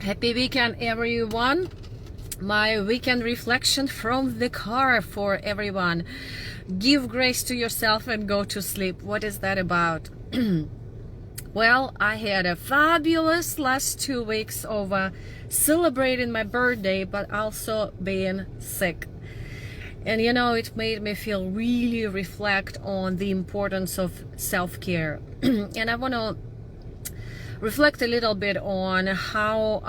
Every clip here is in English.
Happy weekend, everyone. My weekend reflection from the car for everyone. Give grace to yourself and go to sleep. What is that about? Well, I had a fabulous last 2 weeks of celebrating my birthday, but also being sick. And it made me feel really reflect on the importance of self-care. And I want to reflect a little bit on how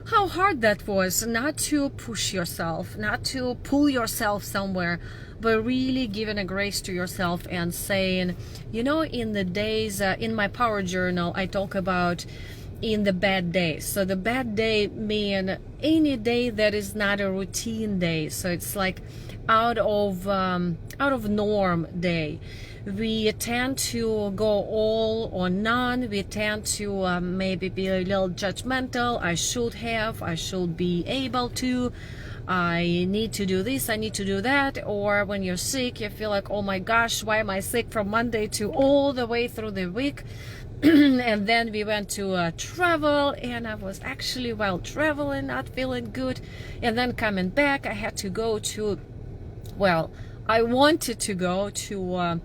hard that was, not to push yourself, not to pull yourself somewhere, but really giving a grace to yourself and saying, in the days, in my power journal, I talk about in the bad days. So the bad day mean any day that is not a routine day. So it's like out of norm day. We tend to go all or none. We tend to maybe be a little judgmental. I should be able to. I need to do this, I need to do that. Or when you're sick, you feel like, oh my gosh, why am I sick from Monday to all the way through the week? And then we went to travel, and I was actually, while traveling, not feeling good. And then coming back, I had to go to, I wanted to go to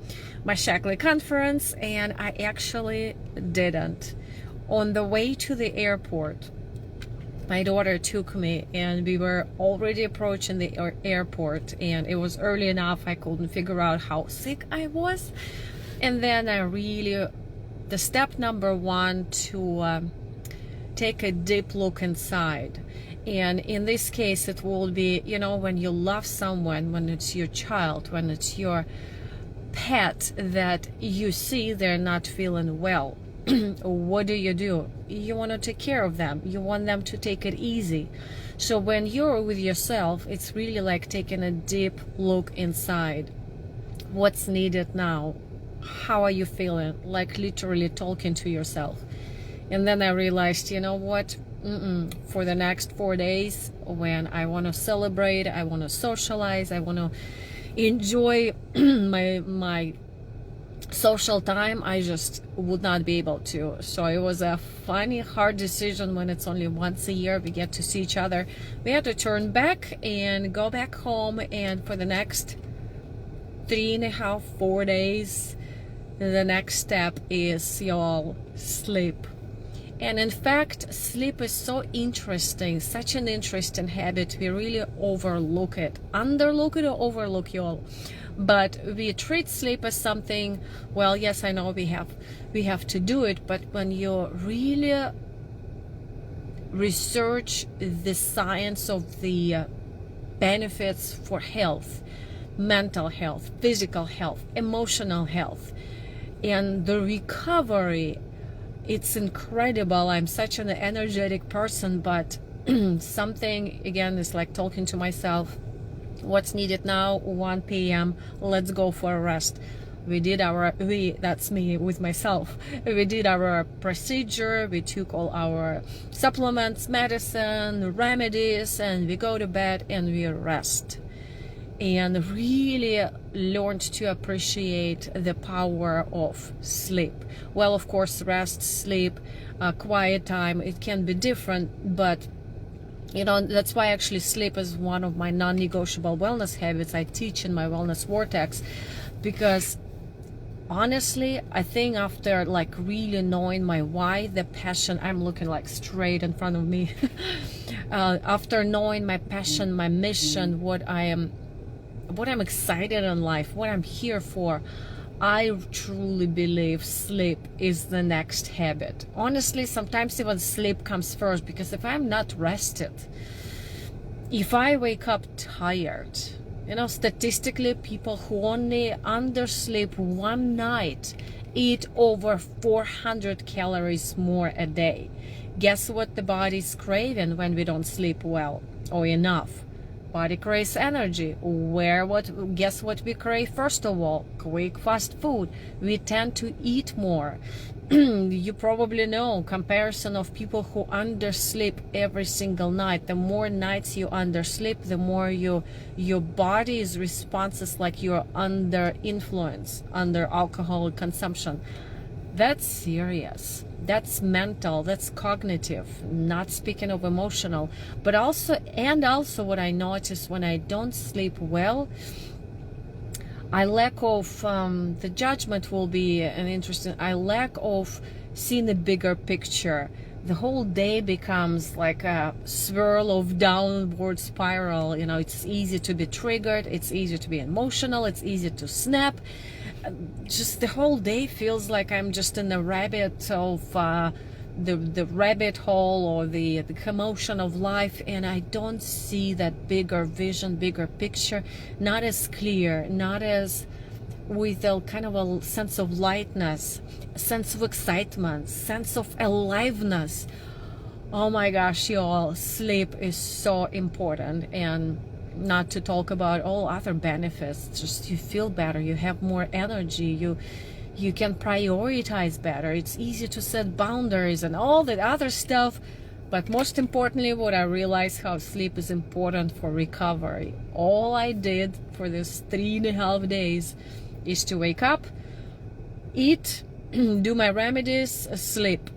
my Shackley conference, and I actually didn't. On the way to the airport, my daughter took me, and we were already approaching the airport, and it was early enough I couldn't figure out how sick I was. And then the step number one to take a deep look inside. And in this case, it will be, when you love someone, when it's your child, when it's your pet that you see they're not feeling well. What do? You want to take care of them. You want them to take it easy. So when you're with yourself, it's really like taking a deep look inside. What's needed now? How are you feeling? Like literally talking to yourself. And then I realized, what? For the next 4 days, when I want to celebrate, I want to socialize, I want to enjoy my social time, I just would not be able to. So it was a funny, hard decision when it's only once a year we get to see each other. We had to turn back and go back home, and for the next 3.5, 4 days, the next step is sleep. And in fact, sleep is so interesting, such an interesting habit. We really overlook it, underlook it, or overlook, y'all. But we treat sleep as something, well, yes, I know we have to do it, but when you really research the science of the benefits for health, mental health, physical health, emotional health, and the recovery, it's incredible. I'm such an energetic person, but something, again, is like talking to myself. What's needed now? 1 p.m. Let's go for a rest. That's me with myself. We did our procedure. We took all our supplements, medicine, remedies, and we go to bed and we rest. And really learned to appreciate the power of sleep. Well, of course, rest, sleep, quiet time, it can be different, but that's why actually sleep is one of my non-negotiable wellness habits I teach in my Wellness Vortex. Because honestly, I think after like really knowing my why, the passion, I'm looking like straight in front of me. After knowing my passion, my mission, what I'm excited in life, what I'm here for, I truly believe sleep is the next habit. Honestly, sometimes even sleep comes first, because if I'm not rested, if I wake up tired, statistically, people who only undersleep one night eat over 400 calories more a day. Guess what the body's craving when we don't sleep well or enough? Body craves energy. Guess what we crave first of all? Quick, fast food. We tend to eat more. You probably know comparison of people who undersleep every single night. The more nights you undersleep, the more your body's responses like you're under influence, under alcohol consumption. That's serious. That's mental, that's cognitive, not speaking of emotional. But also, and also what I notice when I don't sleep well, I lack of, the judgment will be an interesting, I lack of seeing the bigger picture. The whole day becomes like a swirl of downward spiral. You know, it's easy to be triggered, it's easy to be emotional, it's easy to snap. Just the whole day feels like I'm just in the rabbit of the rabbit hole, or the commotion of life, and I don't see that bigger vision, bigger picture, not as clear, not as with a kind of a sense of lightness, a sense of excitement, sense of aliveness. Oh my gosh, y'all, sleep is so important, and not to talk about all other benefits. Just you feel better, you have more energy, you can prioritize better, it's easy to set boundaries and all that other stuff. But most importantly, what I realized, how sleep is important for recovery. All I did for this 3.5 days is to wake up, eat, do my remedies, sleep.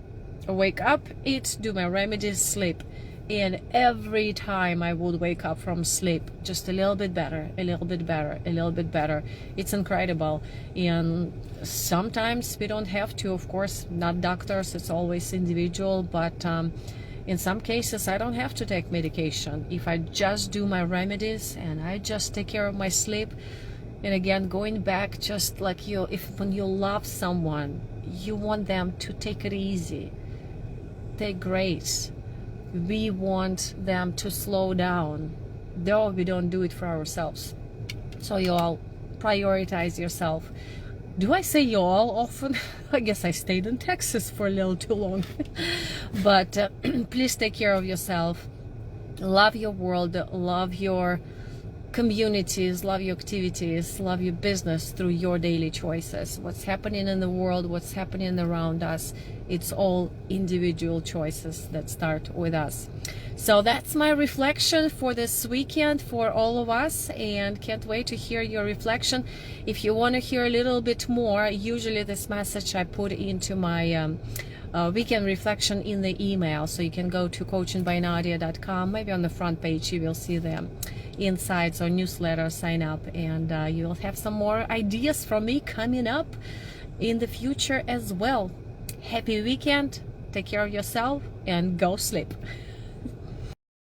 Wake up, eat, do my remedies, sleep. And every time I would wake up from sleep, just a little bit better, a little bit better, a little bit better. It's incredible. And sometimes we don't have to, of course, not doctors, it's always individual, but in some cases I don't have to take medication. If I just do my remedies and I just take care of my sleep. And again, going back, just like when you love someone, you want them to take it easy, take grace. We want them to slow down, though we don't do it for ourselves. So you all prioritize yourself. Do I say you all often? I guess I stayed in Texas for a little too long. But please take care of yourself. Love your world, love your communities, love your activities, love your business through your daily choices. What's happening in the world, what's happening around us, it's all individual choices that start with us. So that's my reflection for this weekend for all of us, and can't wait to hear your reflection. If you want to hear a little bit more, usually this message I put into my weekend reflection in the email, so you can go to coachingbynadia.com. maybe on the front page you will see them insights or newsletter. Sign up, and you will have some more ideas from me coming up in the future as well. Happy weekend, take care of yourself, and go sleep.